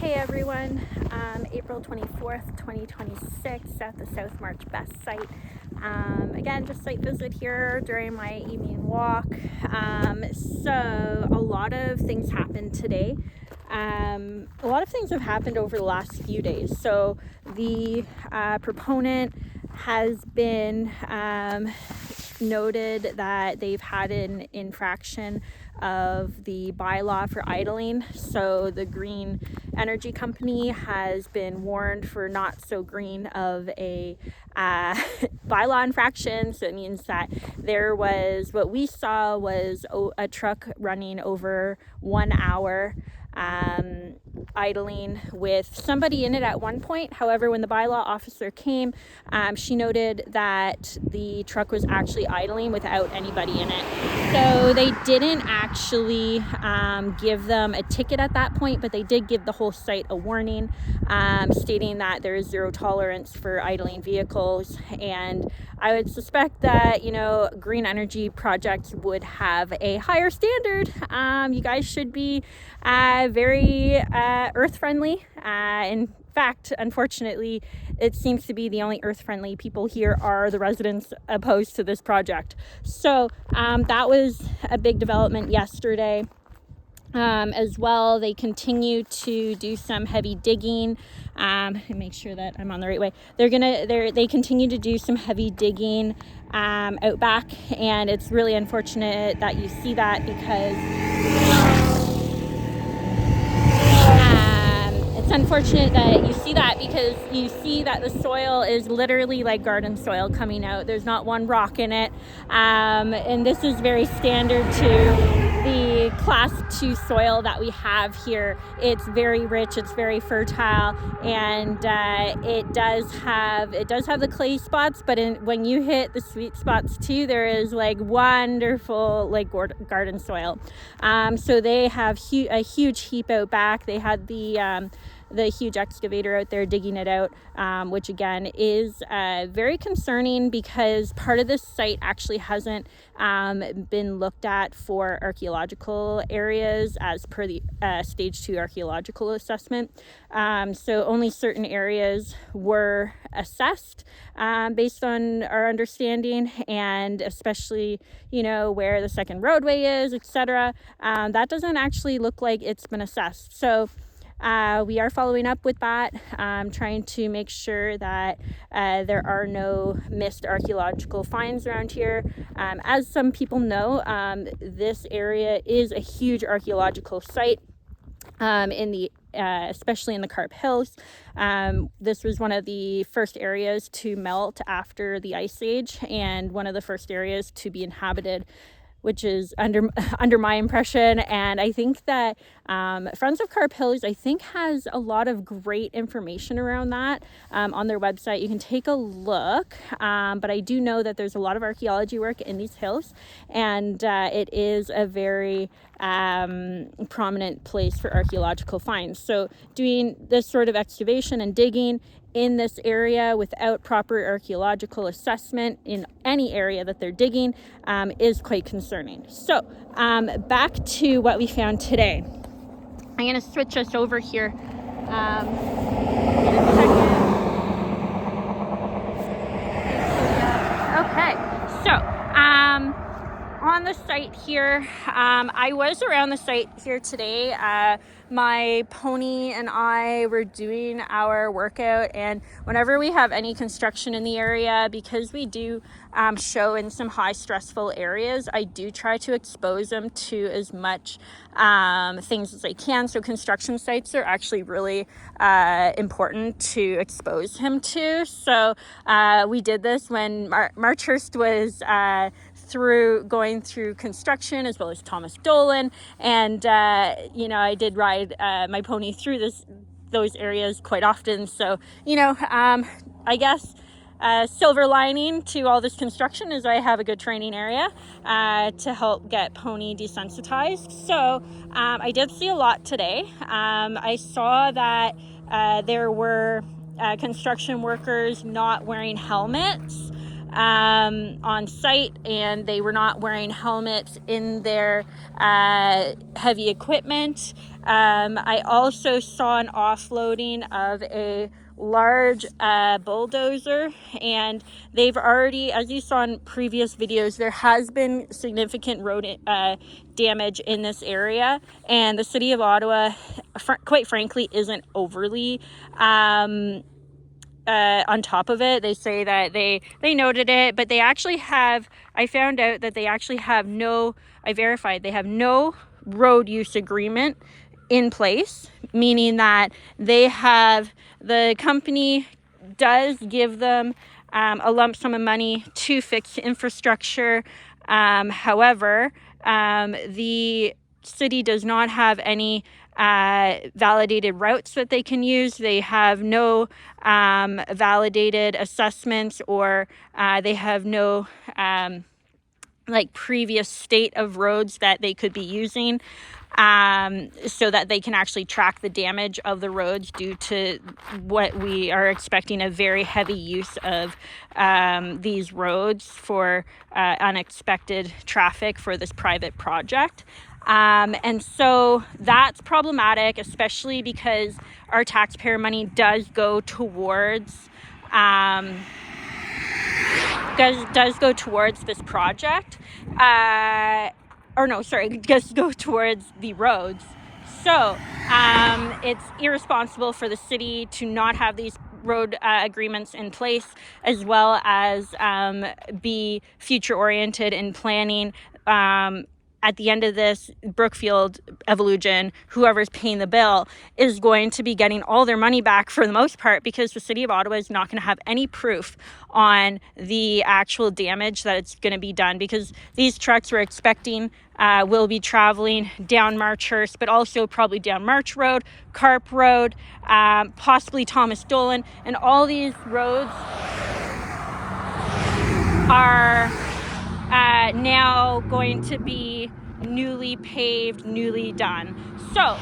Hey everyone, April 24th, 2026 at the South March BESS site. Again, just site visit here during my evening walk. So a lot of things happened today. A lot of things have happened over the last few days. So the proponent has been noted that they've had an infraction of the bylaw for idling. So the green energy company has been warned for not so green of a bylaw infraction. So it means that there was, what we saw was a truck running over 1 hour idling with somebody in it at one point. However, when the bylaw officer came, she noted that the truck was actually idling without anybody in it. So they didn't actually give them a ticket at that point, but they did give the whole site a warning, stating that there is zero tolerance for idling vehicles. And I would suspect that, green energy projects would have a higher standard. You guys should be very earth-friendly. In fact, unfortunately, it seems to be the only earth-friendly people here are the residents opposed to this project. So that was a big development yesterday. As well, they continue to do some heavy digging. Make sure that I'm on the right way. They continue to do some heavy digging out back, and it's really unfortunate that you see that because you see that the soil is literally like garden soil coming out. There's not one rock in it, and this is very standard to the class 2 soil that we have here. It's very rich, it's very fertile, and it does have the clay spots, but when you hit the sweet spots too, there is like wonderful like garden soil. So they have a huge heap out back. They had the huge excavator out there digging it out, which again is very concerning because part of this site actually hasn't been looked at for archaeological areas as per the stage 2 archaeological assessment. So only certain areas were assessed based on our understanding, and especially where the second roadway is, etc. That doesn't actually look like it's been assessed. So we are following up with that, trying to make sure that there are no missed archaeological finds around here. As some people know, this area is a huge archaeological site especially in the Carp Hills. This was one of the first areas to melt after the Ice Age, and one of the first areas to be inhabited, which is under my impression. And I think that Friends of Carp Hills, has a lot of great information around that on their website. You can take a look, but I do know that there's a lot of archaeology work in these hills, and it is a very prominent place for archaeological finds. So doing this sort of excavation and digging in this area without proper archaeological assessment in any area that they're digging is quite concerning. So back to what we found today. I'm going to switch us over here. In a second. Okay, so on the site here, I was around the site here today. My pony and I were doing our workout, and whenever we have any construction in the area, because we do show in some high stressful areas, I do try to expose them to as much things as I can. So construction sites are actually really important to expose him to. So we did this when Marchhurst was going through construction, as well as Thomas Dolan, and I did ride my pony through those areas quite often. So I guess silver lining to all this construction is I have a good training area to help get pony desensitized. So I did see a lot today. I saw that there were construction workers not wearing helmets. on site, and they were not wearing helmets in their heavy equipment. I also saw an offloading of a large bulldozer, and they've already, as you saw in previous videos, there has been significant road damage in this area, and the City of Ottawa, quite frankly, isn't overly on top of it. They say that they noted it, but they actually have, I found out that they actually have I verified they have no road use agreement in place, meaning that the company does give them a lump sum of money to fix infrastructure. However, the city does not have any validated routes that they can use. They have no validated assessments, or they have no previous state of roads that they could be using, so that they can actually track the damage of the roads due to what we are expecting a very heavy use of these roads for unexpected traffic for this private project. And so that's problematic, especially because our taxpayer money does go towards this project. Does go towards the roads. So it's irresponsible for the city to not have these road agreements in place, as well as be future oriented in planning. At the end of this, Brookfield, Evolugen, whoever's paying the bill, is going to be getting all their money back for the most part, because the City of Ottawa is not going to have any proof on the actual damage that it's going to be done, because these trucks we're expecting will be traveling down Marchhurst, but also probably down March Road, Carp Road, possibly Thomas Dolan, and all these roads are now going to be newly paved, newly done. So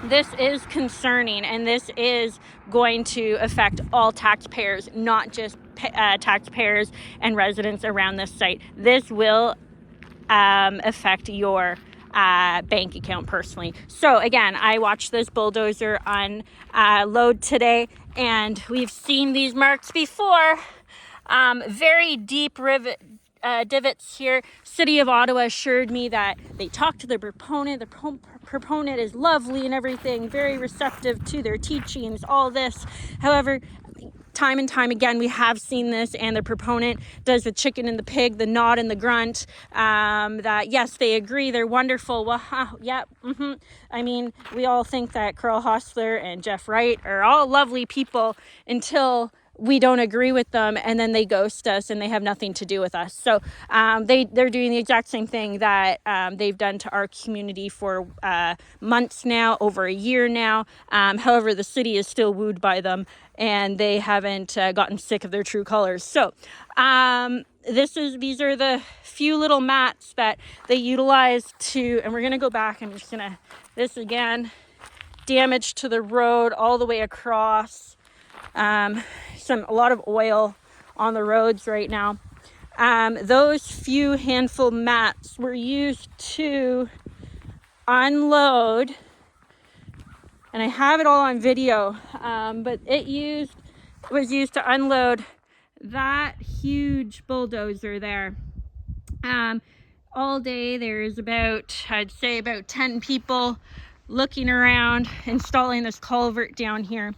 this is concerning, and this is going to affect all taxpayers, not just taxpayers and residents around this site. This will affect your bank account personally. So again, I watched this bulldozer unload today, and we've seen these marks before. Very deep divots here. City of Ottawa assured me that they talked to the proponent. The proponent is lovely and everything, very receptive to their teachings, all this. However, time and time again, we have seen this, and the proponent does the chicken and the pig, the nod and the grunt, that yes, they agree, they're wonderful. Well, I mean, we all think that Carl Hostler and Jeff Wright are all lovely people until we don't agree with them, and then they ghost us and they have nothing to do with us. So they're doing the exact same thing that they've done to our community for months now, over a year now. However, the city is still wooed by them, and they haven't gotten sick of their true colors. So these are the few little mats that they utilize to, and we're going to go back. I'm just going to, this again, damage to the road all the way across. A lot of oil on the roads right now. Those few handful mats were used to unload, and I have it all on video, but it was used to unload that huge bulldozer there. All day there's I'd say about 10 people looking around, installing this culvert down here.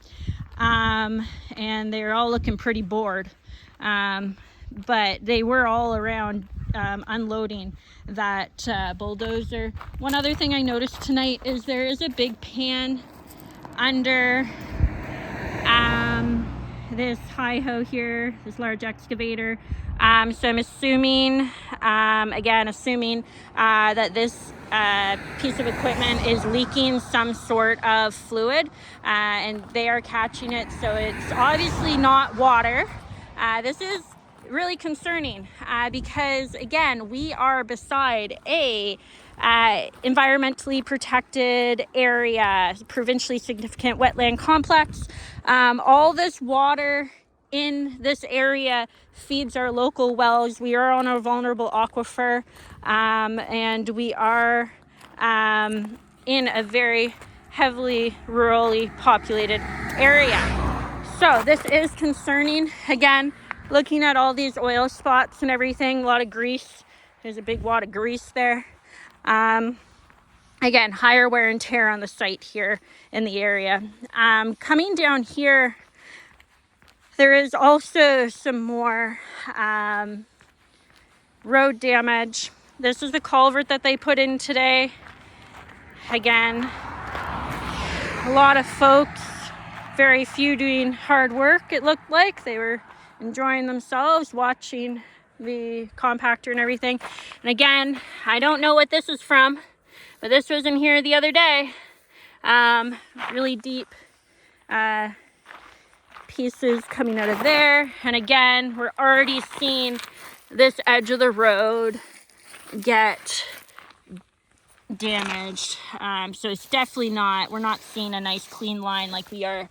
And they're all looking pretty bored, but they were all around unloading that bulldozer. One other thing I noticed tonight is there is a big pan under this hi-ho here, this large excavator. So I'm assuming, that this piece of equipment is leaking some sort of fluid, and they are catching it. So it's obviously not water. This is really concerning because, again, we are beside a environmentally protected area, provincially significant wetland complex. All this water in this area feeds our local wells. We are on a vulnerable aquifer, and we are in a very heavily rurally populated area. So this is concerning. Again, looking at all these oil spots and everything, a lot of grease. There's a big wad of grease there. Again, higher wear and tear on the site here in the area. Coming down here, there is also some more road damage. This is the culvert that they put in today. Again, a lot of folks, very few doing hard work. It looked like they were enjoying themselves, watching the compactor and everything. And again, I don't know what this is from, but this was in here the other day. Really deep pieces coming out of there. And again, we're already seeing this edge of the road get damaged. So it's definitely not, we're not seeing a nice clean line like we are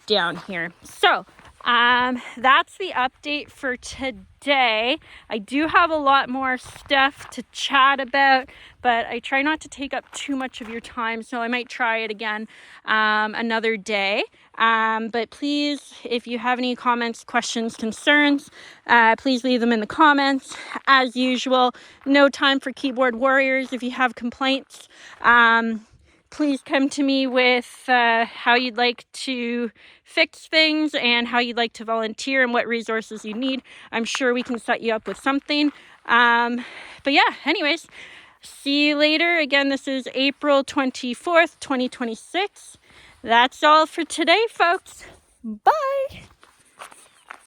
down here. So that's the update for today. I do have a lot more stuff to chat about, but I try not to take up too much of your time, so I might try it again another day. But please, if you have any comments, questions, concerns, please leave them in the comments. As usual, no time for keyboard warriors. If you have complaints, please come to me with how you'd like to fix things and how you'd like to volunteer and what resources you need. I'm sure we can set you up with something. But yeah, anyways, see you later. Again, this is April 24th, 2026. That's all for today, folks. Bye.